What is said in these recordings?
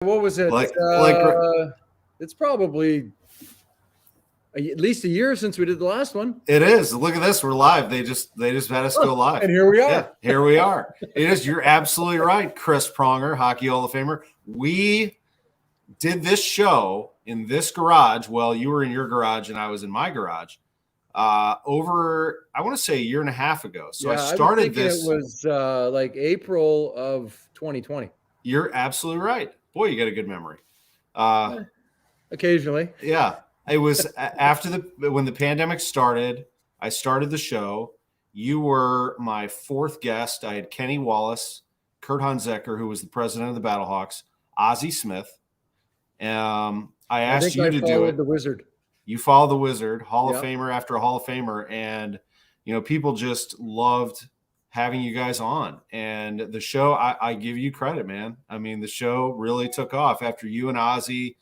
What was it? It's probably at least a year since we did the last one. It is. Look at this. We're live. They just had us go live. And here we are. Yeah, here we are. It is. You're absolutely right, Chris Pronger, Hockey Hall of Famer. We did this show in this garage. Well, you were in your garage and I was in my garage. Over, I want to say, a year and a half ago. So yeah, I started this. It was like April of 2020. You're absolutely right. Boy, you got a good memory. Occasionally. Yeah. It was after when the pandemic started, I started the show. You were my fourth guest. I had Kenny Wallace, Kurt Hunzecker, who was the president of the Battlehawks, Ozzie Smith. I asked you to do it. The Wizard. You followed the Wizard, Hall of Famer after Hall of Famer. And, people just loved having you guys on. And the show, I give you credit, man. I mean, the show really took off after you and Ozzie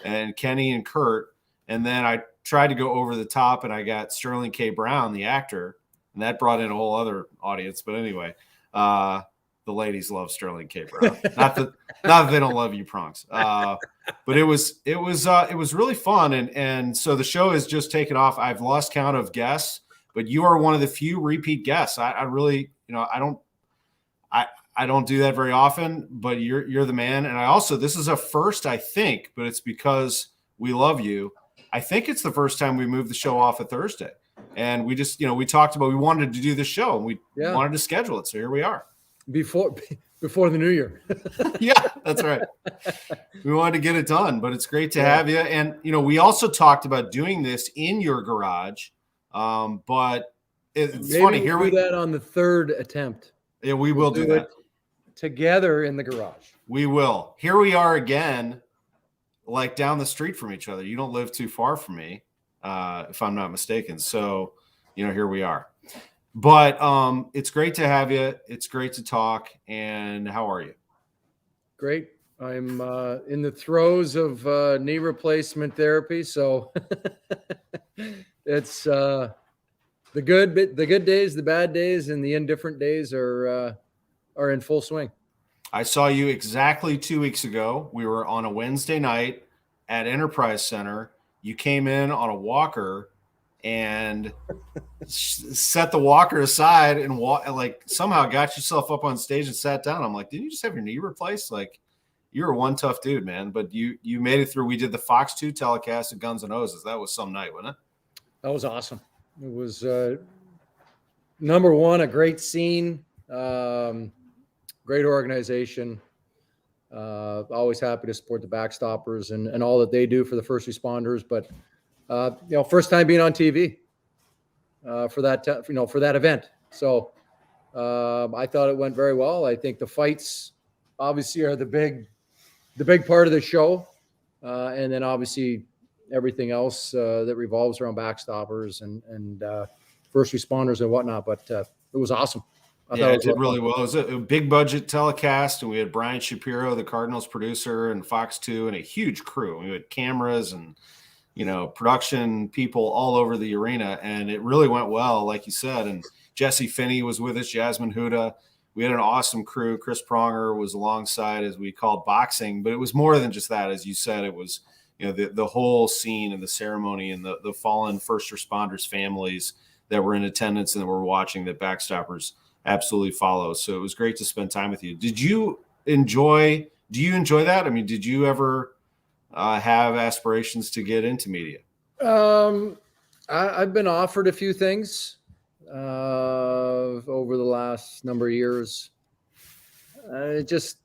and Kenny and Kurt. And then I tried to go over the top, and I got Sterling K. Brown, the actor, and that brought in a whole other audience. But anyway, the ladies love Sterling K. Brown. not that they don't love you, Prongs. But it was really fun, and so the show has just taken off. I've lost count of guests, but you are one of the few repeat guests. I really, I don't do that very often, but you're the man. And I also, this is a first, I think, but it's because we love you. I think it's the first time we moved the show off a Thursday, and we just, we talked about, we wanted to do this show and we wanted to schedule it. So here we are before the new year. Yeah, that's right. We wanted to get it done, but it's great to have you. And, we also talked about doing this in your garage. But it's funny. Here we do that on the third attempt. Yeah, we'll do that together in the garage. We will. Here we are again. Like down the street from each other. You don't live too far from me, if I'm not mistaken. So, here we are. But it's great to have you. It's great to talk. And how are you? Great. I'm in the throes of knee replacement therapy. So it's the good days, the bad days, and the indifferent days are in full swing. I saw you exactly 2 weeks ago. We were on a Wednesday night at Enterprise Center. You came in on a walker and set the walker aside and somehow got yourself up on stage and sat down. I'm like, didn't you just have your knee replaced? Like, you're one tough dude, man. But you made it through. We did the Fox 2 telecast at Guns N' Roses. That was some night, wasn't it? That was awesome. It was number one, a great scene. Great organization. Always happy to support the Backstoppers and all that they do for the first responders. But first time being on TV for that event. So I thought it went very well. I think the fights obviously are the big part of the show, and then obviously everything else that revolves around Backstoppers and first responders and whatnot. But it was awesome. It did really well. It was a big budget telecast, and we had Brian Shapiro, the Cardinals producer, and Fox 2, and a huge crew. We had cameras and, production people all over the arena, and it really went well, like you said. And Jesse Finney was with us, Jasmine Huda. We had an awesome crew. Chris Pronger was alongside, as we called boxing, but it was more than just that. As you said, it was, the whole scene and the ceremony and the fallen first responders families that were in attendance and that were watching that Backstoppers absolutely follows. So it was great to spend time with you. Do you enjoy that? I mean, did you ever have aspirations to get into media? I've been offered a few things over the last number of years. It just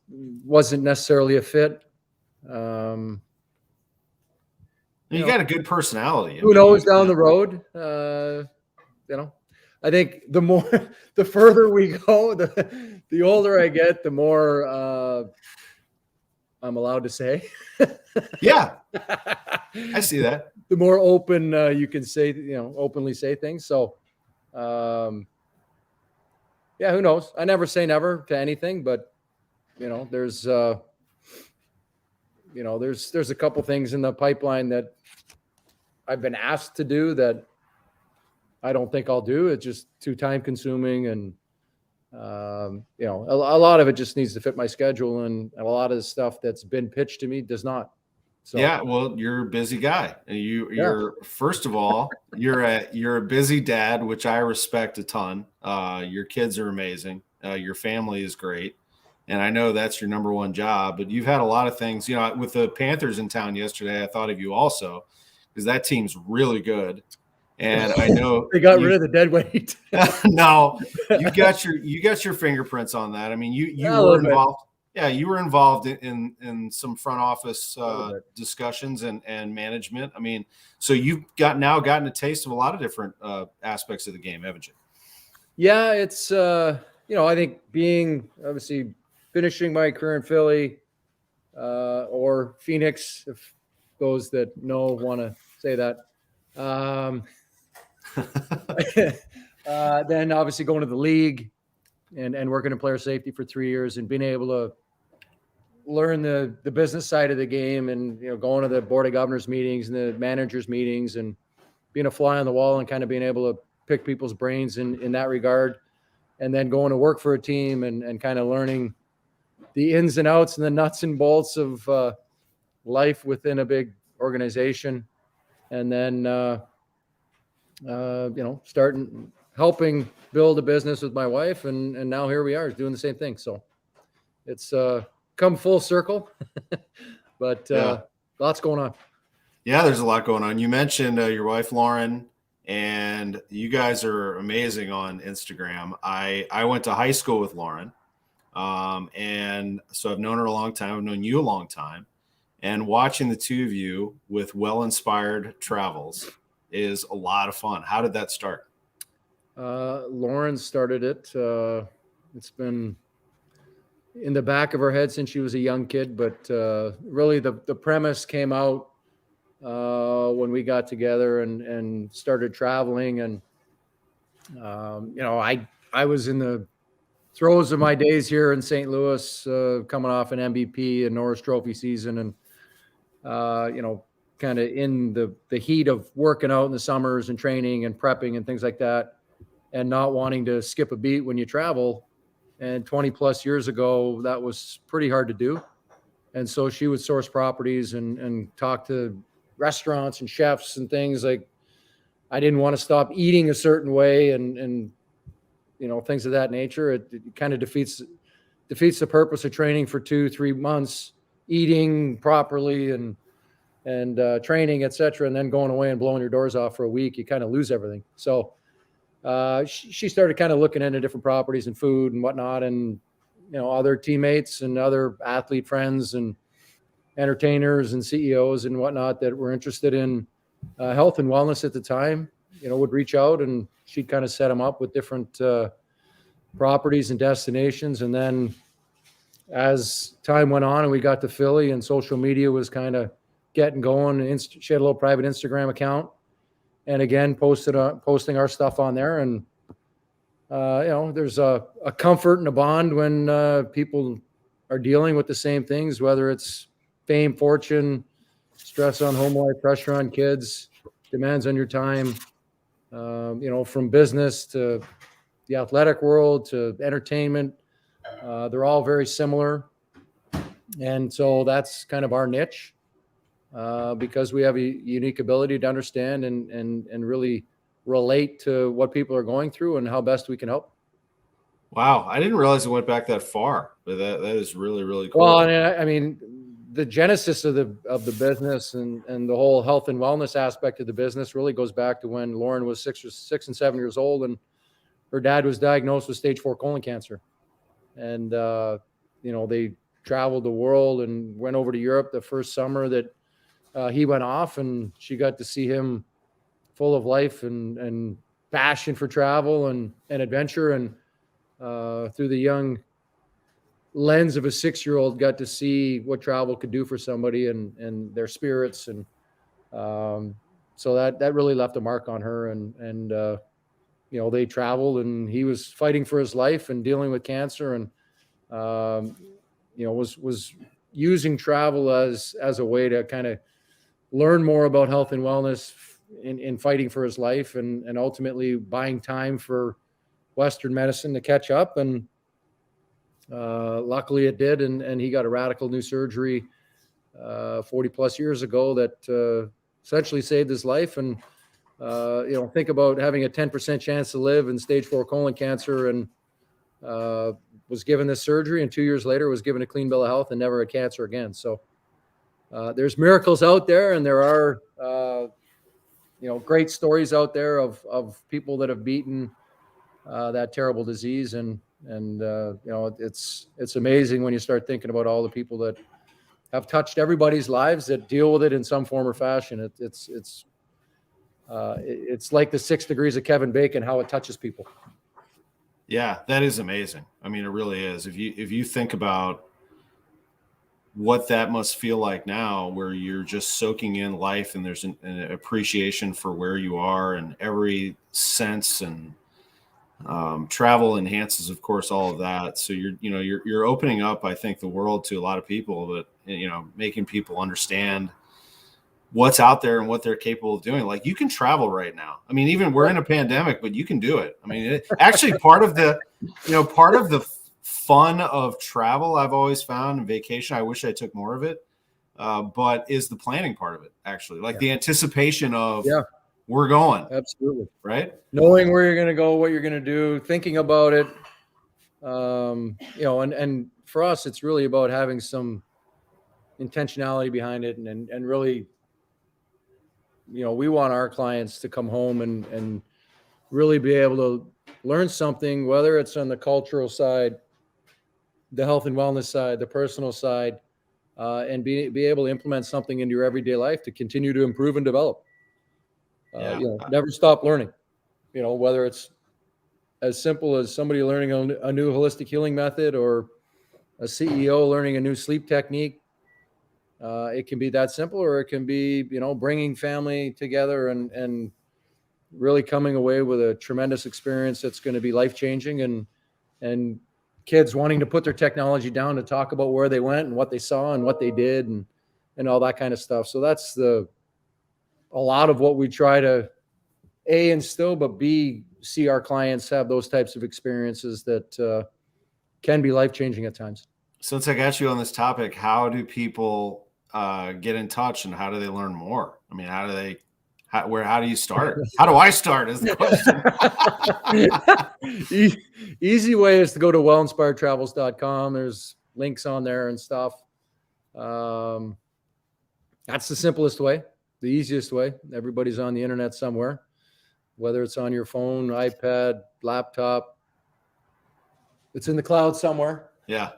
wasn't necessarily a fit. You got a good personality. Who knows down the road? I think the further we go, the older I get, the more I'm allowed to say. Yeah, I see that. The more open you can say, openly say things. So, who knows? I never say never to anything, but there's a couple things in the pipeline that I've been asked to do that I don't think I'll do. It's just too time consuming and A lot of it just needs to fit my schedule, and a lot of the stuff that's been pitched to me does not. So Yeah, well, you're a busy guy. And yeah, you're first of all, you're a busy dad, which I respect a ton. Your kids are amazing. Your family is great. And I know that's your number one job, but you've had a lot of things, with the Panthers in town yesterday. I thought of you also because that team's really good. And I know they got rid you of the dead weight. no, you got your fingerprints on that. I mean, you Yeah, a were little bit. involved. Yeah, you were involved in some front office Bit. discussions and management. I mean, so you've gotten a taste of a lot of different aspects of the game, haven't you? Yeah, it's I think being obviously finishing my career in Philly or Phoenix, if those that know want to say that. Um, then obviously going to the league and working in player safety for 3 years and being able to learn the business side of the game, and going to the board of governors meetings and the managers meetings and being a fly on the wall and kind of being able to pick people's brains in that regard, and then going to work for a team and kind of learning the ins and outs and the nuts and bolts of life within a big organization, and then starting helping build a business with my wife, and now here we are doing the same thing. So it's come full circle, but Yeah. lots going on. Yeah, there's a lot going on. You mentioned your wife Lauren, and you guys are amazing on Instagram. I went to high school with Lauren, and so I've known her a long time. I've known you a long time, and watching the two of you with well-inspired travels is a lot of fun. How did that start? Lauren started it. It's been in the back of her head since she was a young kid, but really the premise came out when we got together and started traveling. And I was in the throes of my days here in St. Louis, coming off an MVP and Norris Trophy season, and kind of in the heat of working out in the summers and training and prepping and things like that, and not wanting to skip a beat when you travel. And 20 plus years ago, that was pretty hard to do. And so she would source properties and talk to restaurants and chefs and things like, I didn't want to stop eating a certain way, and things of that nature. It kind of defeats the purpose of training for 2-3 months, eating properly and training, etc., and then going away and blowing your doors off for a week. You kind of lose everything. So she started kind of looking into different properties and food and whatnot, and other teammates and other athlete friends and entertainers and CEOs and whatnot that were interested in health and wellness at the time, would reach out, and she'd kind of set them up with different properties and destinations. And then as time went on and we got to Philly and social media was kind of getting going, she had a little private Instagram account, and again posting our stuff on there. And there's a comfort and a bond when people are dealing with the same things, whether it's fame, fortune, stress on home life, pressure on kids, demands on your time, from business to the athletic world to entertainment. They're all very similar. And so that's kind of our niche, because we have a unique ability to understand and really relate to what people are going through and how best we can help. Wow, I didn't realize it went back that far, but that is really, really cool. Well, I mean, the genesis of the business and the whole health and wellness aspect of the business really goes back to when Lauren was 6 and 7 years old, and her dad was diagnosed with stage 4 colon cancer. And, they traveled the world and went over to Europe the first summer that he went off, and she got to see him full of life and passion for travel and adventure. And through the young lens of a 6-year-old, got to see what travel could do for somebody and their spirits. And so that really left a mark on her. And they traveled, and he was fighting for his life and dealing with cancer, and was using travel as a way to kind of learn more about health and wellness in fighting for his life, and ultimately buying time for Western medicine to catch up. And Luckily it did. And he got a radical new surgery 40 plus years ago that essentially saved his life. And, think about having a 10% chance to live in stage 4 colon cancer, and was given this surgery, and 2 years later was given a clean bill of health and never had cancer again. So there's miracles out there, and there are, great stories out there of people that have beaten that terrible disease. And it's amazing when you start thinking about all the people that have touched everybody's lives that deal with it in some form or fashion. It's like the 6 degrees of Kevin Bacon, how it touches people. Yeah, that is amazing. I mean, it really is. If you think about what that must feel like now, where you're just soaking in life and there's an appreciation for where you are and every sense, and travel enhances, of course, all of that. So you're opening up, I think, the world to a lot of people, but making people understand what's out there and what they're capable of doing. Like, you can travel right now. I mean, even we're in a pandemic, but you can do it. I mean, actually part of the fun of travel, I've always found, and vacation, I wish I took more of it, but is the planning part of it, actually. Like the anticipation of we're going. Absolutely. Right? Knowing where you're going to go, what you're going to do, thinking about it. And for us, it's really about having some intentionality behind it, and really, we want our clients to come home and really be able to learn something, whether it's on the cultural side, the health and wellness side, the personal side, and be able to implement something into your everyday life to continue to improve and develop. Never stop learning, whether it's as simple as somebody learning a new holistic healing method, or a CEO learning a new sleep technique. It can be that simple, or it can be, bringing family together and really coming away with a tremendous experience that's going to be life-changing, and kids wanting to put their technology down to talk about where they went and what they saw and what they did and all that kind of stuff. So that's a lot of what we try to A, instill, but B, see our clients have those types of experiences that can be life-changing at times. Since I got you on this topic, how do people get in touch, and how do they learn more? I mean, how do you start? How do I start is the question. Easy way is to go to wellinspiredtravels.com. There's links on there and stuff. That's the simplest way, the easiest way. Everybody's on the internet somewhere, whether it's on your phone, iPad, laptop. It's in the cloud somewhere. Yeah.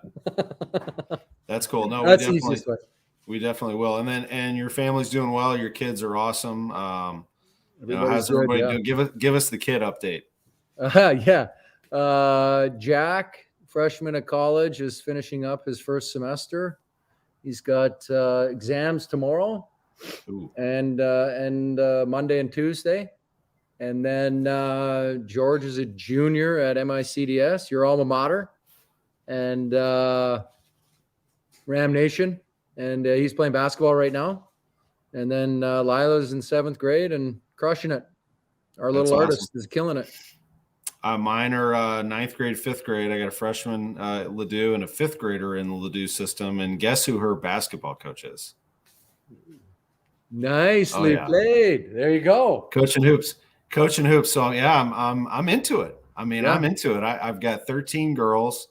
That's cool. No, that's the easiest way. We definitely will. And your family's doing well. Your kids are awesome. How's everybody doing? Give us the kid update. Jack, freshman at college, is finishing up his first semester. He's got exams tomorrow. Ooh. and Monday and Tuesday. And then George is a junior at MICDS, your alma mater, and Ram Nation. And he's playing basketball right now. And then Lila's in 7th grade and crushing it. Our little artist is killing it. Mine are 9th grade, 5th grade. I got a freshman at Ladue and a 5th grader in the Ladue system. And guess who her basketball coach is? Nicely played. There you go. Coaching hoops. So yeah, I'm into it. I mean, I'm into it. I've got 13 girls.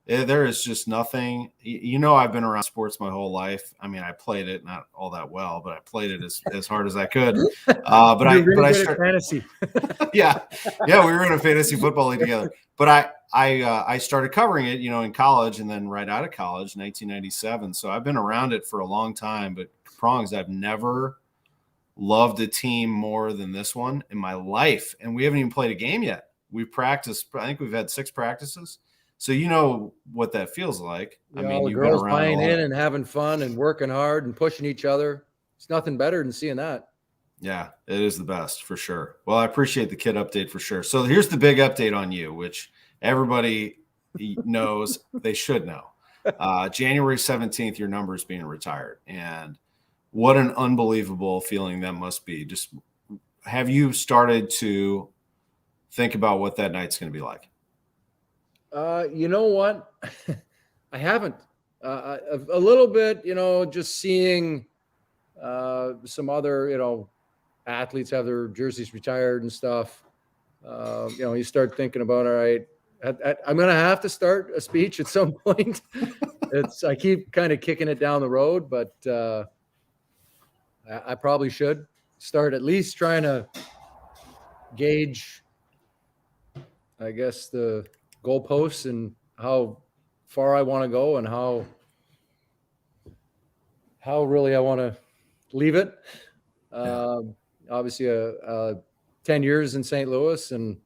There is just nothing. I've been around sports my whole life. I mean, I played it not all that well, but I played it as hard as I could. But I started fantasy. yeah, we were in a fantasy football league together. But I started covering it, in college, and then right out of college, 1997. So I've been around it for a long time. But Prongs, I've never loved a team more than this one in my life, and we haven't even played a game yet. We've practiced. I think we've had 6 practices. So you know what that feels like. I mean, the girls buying in and having fun and working hard and pushing each other. It's nothing better than seeing that. Yeah, it is the best for sure. Well, I appreciate the kid update for sure. So here's the big update on you, which everybody knows they should know. January 17th, your number is being retired. And what an unbelievable feeling that must be. Just have you started to think about what that night's going to be like? You know what? I haven't. A little bit, just seeing some other, athletes have their jerseys retired and stuff. You start thinking about, all right, I'm going to have to start a speech at some point. I keep kind of kicking it down the road, but I probably should start at least trying to gauge, I guess, the goalposts and how far I want to go and how really I want to leave it. Obviously, 10 years in St. Louis, and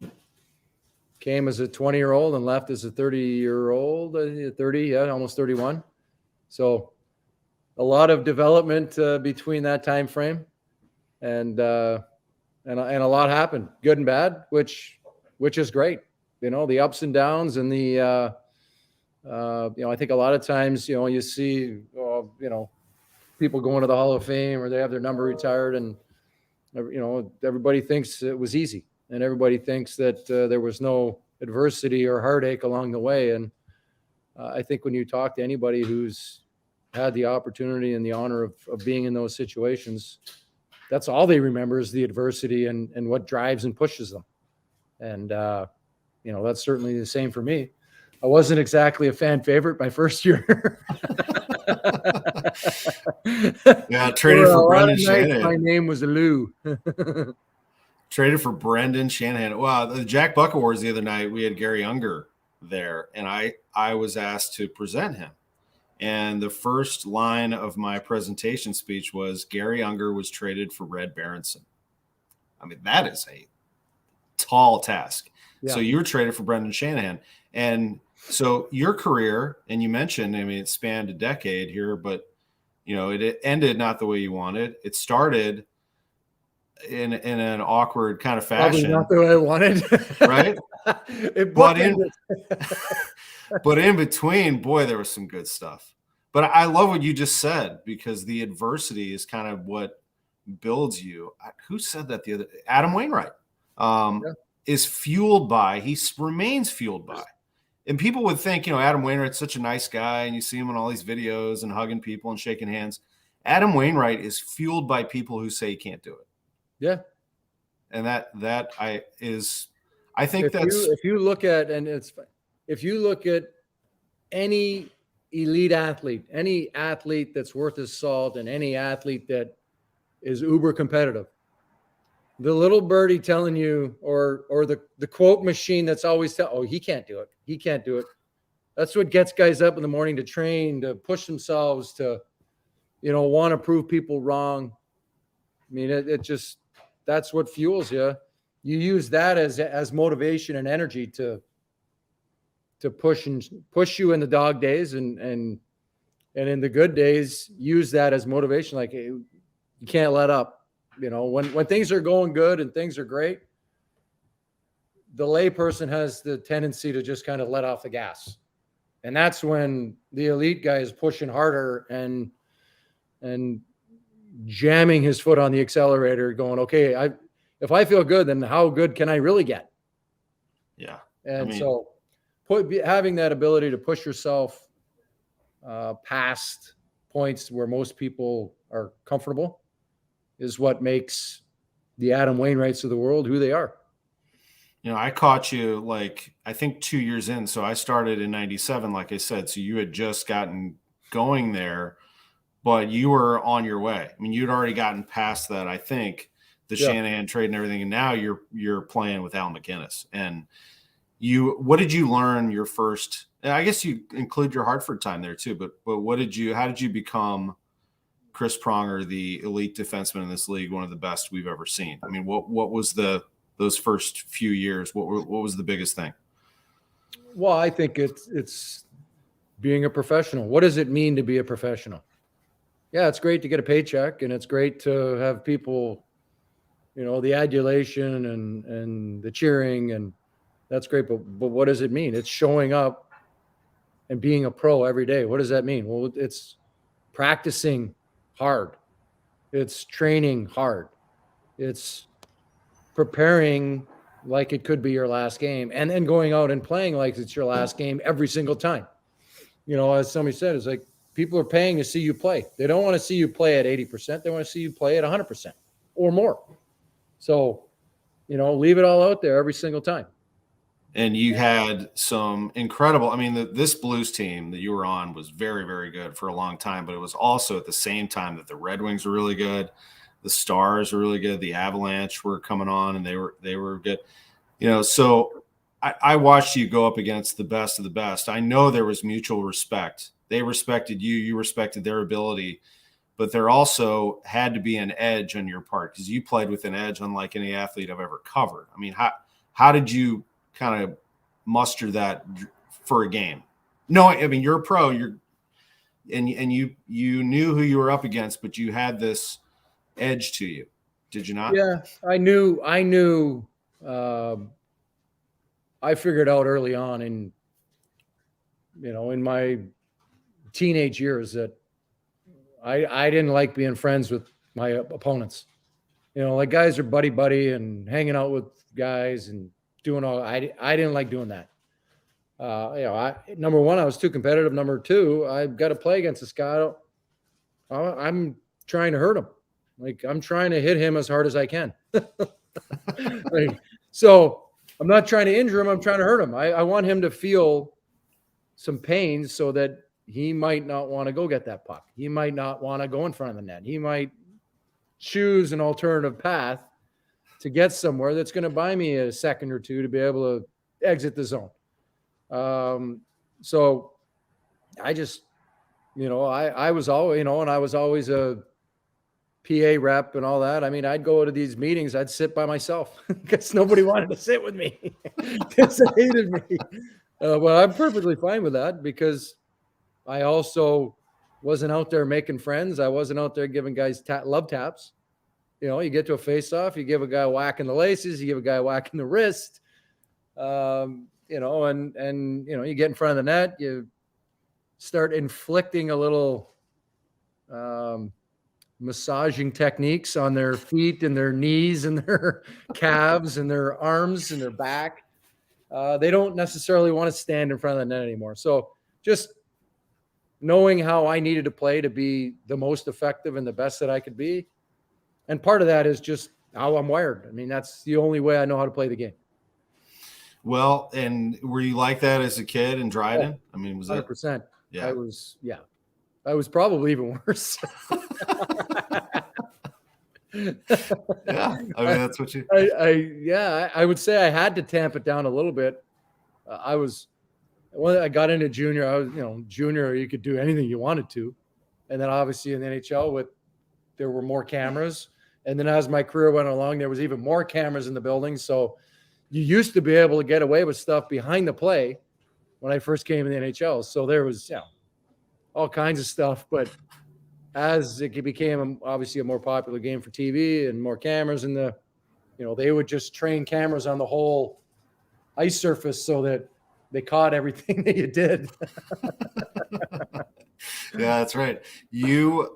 came as a 20-year-old and left as a 30-year-old, 30, yeah, almost 31. So a lot of development between that time frame, and a lot happened, good and bad, which is great. The ups and downs, and the I think a lot of times you see people going to the Hall of Fame, or they have their number retired, and everybody thinks it was easy, and everybody thinks that there was no adversity or heartache along the way. And I think when you talk to anybody who's had the opportunity and the honor of being in those situations, that's all they remember is the adversity and what drives and pushes them. And, that's certainly the same for me. I wasn't exactly a fan favorite my first year. Yeah, traded for Brendan Shanahan. My name was Lou. Traded for Brendan Shanahan. Wow, the Jack Buck Awards the other night, we had Gary Unger there, and I was asked to present him. And the first line of my presentation speech was, Gary Unger was traded for Red Berenson. I mean, that is a tall task. Yeah. So you were traded for Brendan Shanahan. And so your career, and you mentioned, it spanned a decade here, but, it ended not the way you wanted. It started in an awkward kind of fashion. Probably not the way I wanted. Right? But in between, boy, there was some good stuff. But I love what you just said, because the adversity is kind of what builds you. Who said that the other? Adam Wainwright is fueled by, he remains fueled by. And people would think, Adam Wainwright's such a nice guy, and you see him in all these videos and hugging people and shaking hands. Adam Wainwright is fueled by people who say he can't do it. Yeah. And I think if you look at any elite athlete, any athlete that's worth his salt, and any athlete that is uber competitive, the little birdie telling you, or the quote machine that's always he can't do it. He can't do it. That's what gets guys up in the morning to train, to push themselves, to, want to prove people wrong. I mean, it just, that's what fuels you. You use that as motivation and energy to push you in the dog days, and in the good days, use that as motivation. Like, you can't let up. When things are going good and things are great, the layperson has the tendency to just kind of let off the gas. And that's when the elite guy is pushing harder and jamming his foot on the accelerator, going, okay, if I feel good, then how good can I really get? Yeah. And so having that ability to push yourself past points where most people are comfortable is what makes the Adam Wainwrights of the world who they are. I caught you I think 2 years in. So I started in 97, like I said. So you had just gotten going there, but you were on your way. You'd already gotten past that, I think, the Shanahan trade and everything. And now you're playing with Al McInnes. And what did you learn your first, and I guess you include your Hartford time there too, but how did you become Chris Pronger, the elite defenseman in this league, one of the best we've ever seen? What was those first few years? What was the biggest thing? Well, I think it's being a professional. What does it mean to be a professional? Yeah, it's great to get a paycheck, and it's great to have people, the adulation and the cheering, and that's great. But what does it mean? It's showing up and being a pro every day. What does that mean? Well, it's practicing hard. It's training hard. It's preparing like it could be your last game, and then going out and playing like it's your last game every single time. as somebody said, it's like people are paying to see you play. They don't want to see you play at 80%. They want to see you play at 100% or more. So, leave it all out there every single time. And you had some incredible, I mean, this Blues team that you were on was very, very good for a long time, but it was also at the same time that the Red Wings were really good. The Stars were really good. The Avalanche were coming on and they were good. So I watched you go up against the best of the best. I know there was mutual respect. They respected you. You respected their ability. But there also had to be an edge on your part because you played with an edge unlike any athlete I've ever covered. I mean, how did you kind of muster that for a game? No, I mean, you're a pro. You knew who you were up against, but you had this edge to you. Did you not? Yeah, I knew. I figured out early on in my teenage years that I didn't like being friends with my opponents. Like guys are buddy and hanging out with guys and doing all. I didn't like doing that. Number one, I was too competitive. Number two, I've got to play against this guy. I'm trying to hurt him. Like I'm trying to hit him as hard as I can. So I'm not trying to injure him. I'm trying to hurt him. I want him to feel some pain so that he might not want to go get that puck. He might not want to go in front of the net. He might choose an alternative path to get somewhere that's going to buy me a second or two to be able to exit the zone. So I just, I was always, and I was always a PA rep and all that. I mean, I'd go to these meetings, I'd sit by myself because nobody wanted to sit with me because they hated me. Well, I'm perfectly fine with that because I also wasn't out there making friends. I wasn't out there giving guys love taps. You get to a face-off, you give a guy a whack in the laces, you give a guy a whack in the wrist, and you get in front of the net, you start inflicting a little massaging techniques on their feet and their knees and their calves and their arms and their back. They don't necessarily want to stand in front of the net anymore. So just knowing how I needed to play to be the most effective and the best that I could be. And part of that is just how I'm wired. I mean, that's the only way I know how to play the game. Well, and were you like that as a kid in Dryden? Oh, I mean, was 100%. Yeah. I was probably even worse. Yeah. I mean, that's what you. I would say I had to tamp it down a little bit. When I got into junior, I was, junior, you could do anything you wanted to. And then obviously in the NHL there were more cameras. And then as my career went along, there was even more cameras in the building. So you used to be able to get away with stuff behind the play when I first came in the NHL. So there was, all kinds of stuff. But as it became obviously a more popular game for TV and more cameras in they would just train cameras on the whole ice surface so that they caught everything that you did. Yeah, that's right. You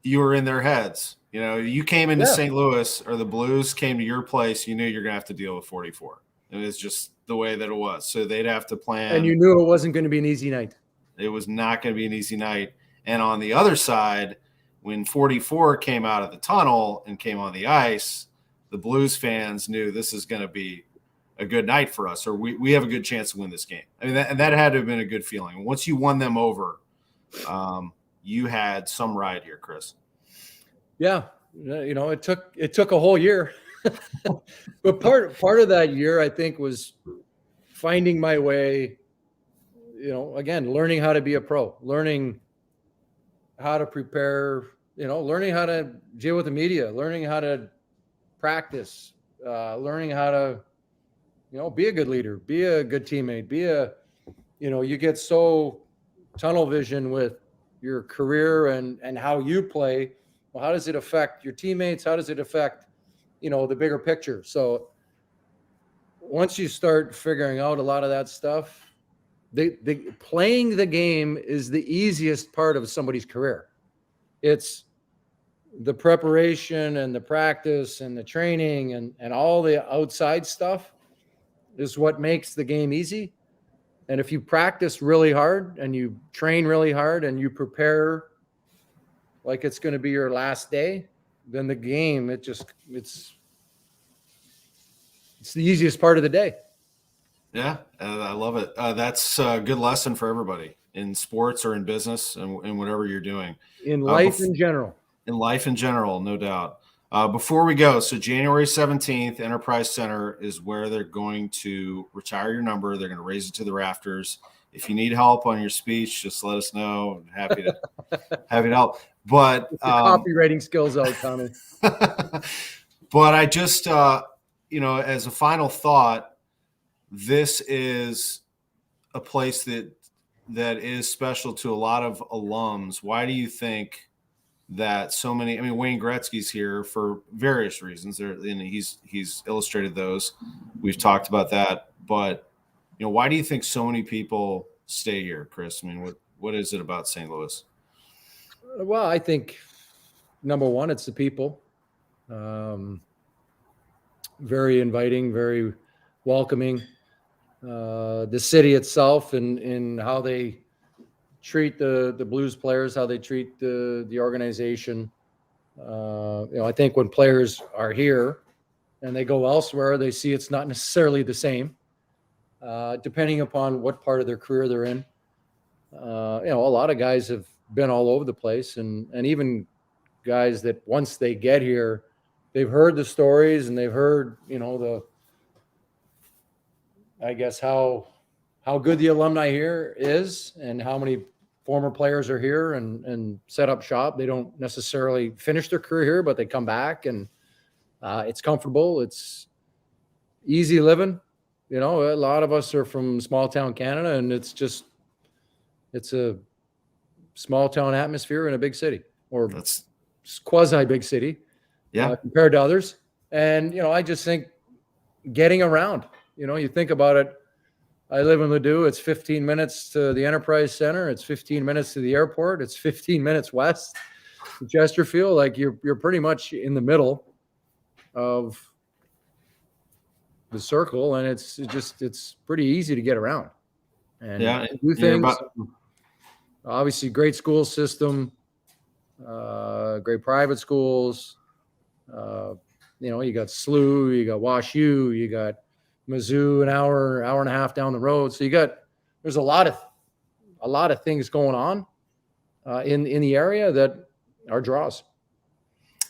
were in their heads. You came into St. Louis or the Blues came to your place. You knew you're going to have to deal with 44. It was just the way that it was. So they'd have to plan. And you knew it wasn't going to be an easy night. It was not going to be an easy night. And on the other side, when 44 came out of the tunnel and came on the ice, the Blues fans knew this is going to be a good night for us, or we have a good chance to win this game. I mean, that had to have been a good feeling. Once you won them over, you had some ride here, Chris. Yeah. It took a whole year, but part of that year, I think, was finding my way, again, learning how to be a pro, learning how to prepare, learning how to deal with the media, learning how to practice, learning how to, be a good leader, be a good teammate, you get so tunnel vision with your career and how you play. Well, how does it affect your teammates? How does it affect, the bigger picture? So once you start figuring out a lot of that stuff, the playing the game is the easiest part of somebody's career. It's the preparation and the practice and the training and all the outside stuff is what makes the game easy. And if you practice really hard and you train really hard and you prepare like it's going to be your last day, then the game, it's the easiest part of the day. Yeah, I love it. That's a good lesson for everybody in sports or in business and whatever you're doing. In life in general. In life in general, no doubt. Before we go, so January 17th, Enterprise Center is where they're going to retire your number. They're going to raise it to the rafters. If you need help on your speech, just let us know. I'm happy to help. But copywriting skills out, Tommy. But I just, as a final thought, this is a place that is special to a lot of alums. Why do you think that so many? I mean, Wayne Gretzky's here for various reasons. He's illustrated those. We've talked about that, but why do you think so many people stay here, Chris? I mean, what is it about St. Louis? Well, I think number one, it's the people. Very inviting, very welcoming. The city itself and how they treat the Blues players, how they treat the organization. I think when players are here and they go elsewhere, they see it's not necessarily the same, depending upon what part of their career they're in. A lot of guys have been all over the place, and even guys that once they get here, they've heard the stories and they've heard, I guess how good the alumni here is and how many former players are here and set up shop. They don't necessarily finish their career here, but they come back and it's comfortable. It's easy living. A lot of us are from small town Canada, and it's a small town atmosphere in a big city, or that's quasi big city, compared to others. And, I just think getting around, you think about it. I live in Ladue. It's 15 minutes to the Enterprise Center. It's 15 minutes to the airport. It's 15 minutes west to Chesterfield. Like you're pretty much in the middle of the circle, and it's pretty easy to get around. And do things. Obviously, great school system, great private schools. You got SLU, you got Wash U, you got Mizzou, an hour and a half down the road. So there's a lot of things going on in the area that are draws.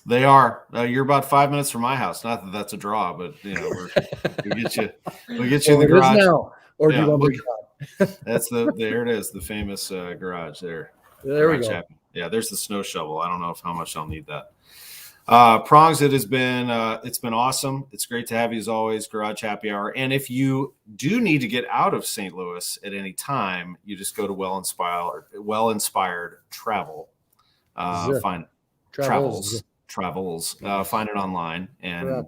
They are. You're about 5 minutes from my house. Not that that's a draw, but we'll get you in the garage now. Or do you want me to? There it is, the famous garage there. There we go. Yeah, there's the snow shovel. I don't know how much I'll need that. Prongs, it's been awesome. It's great to have you as always, Garage Happy Hour. And if you do need to get out of St. Louis at any time, you just go to Well Inspired Travel. Find Travels. Find it online, and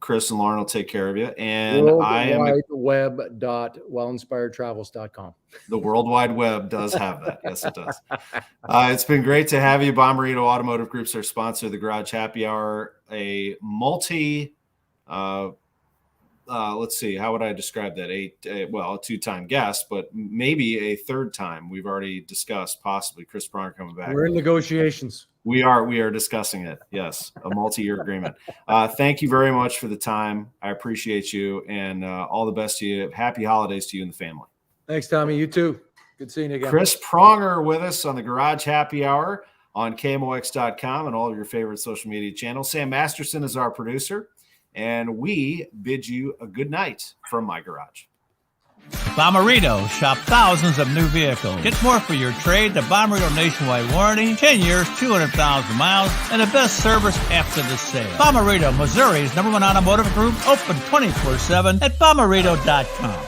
Chris and Lauren will take care of you. And worldwideweb.wellinspiredtravels.com. The World Wide Web does have that. Yes, it does. It's been great to have you. Bommarito Automotive Group's our sponsor of the Garage Happy Hour, a multi, let's see, how would I describe that? A two-time guest, but maybe a third time. We've already discussed possibly Chris Pronger coming back. We're in negotiations. We are discussing it. Yes, a multi-year agreement. Thank you very much for the time. I appreciate you, and all the best to you. Happy holidays to you and the family. Thanks, Tommy. You too. Good seeing you again. Chris Pronger with us on the Garage Happy Hour on KMOX.com and all of your favorite social media channels. Sam Masterson is our producer, and we bid you a good night from my garage. Bommarito, shop thousands of new vehicles. Get more for your trade. The Bommarito nationwide warranty, 10 years, 200,000 miles, and the best service after the sale. Bommarito, Missouri's #1 automotive group, open 24/7 at bommarito.com.